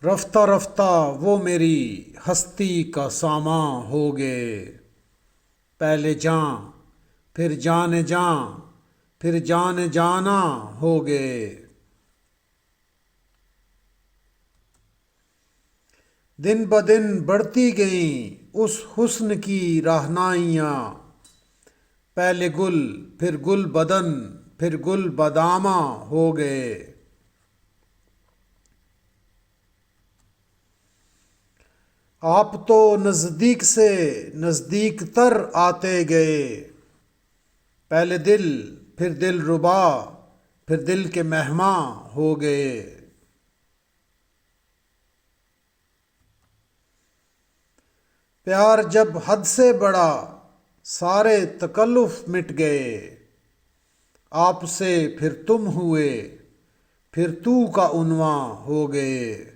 رفتہ رفتہ وہ میری ہستی کا سامان ہو گئے، پہلے جاں پھر جان جاں پھر جان جانا ہو گئے۔ دن بدن بڑھتی گئیں اس حسن کی رہنائیاں، پہلے گل پھر گل بدن پھر گل بداماں ہو گئے۔ آپ تو نزدیک سے نزدیک تر آتے گئے، پہلے دل پھر دل ربا پھر دل کے مہماں ہو گئے۔ پیار جب حد سے بڑھا سارے تکلف مٹ گئے، آپ سے پھر تم ہوئے پھر تو کا عنواں ہو گئے۔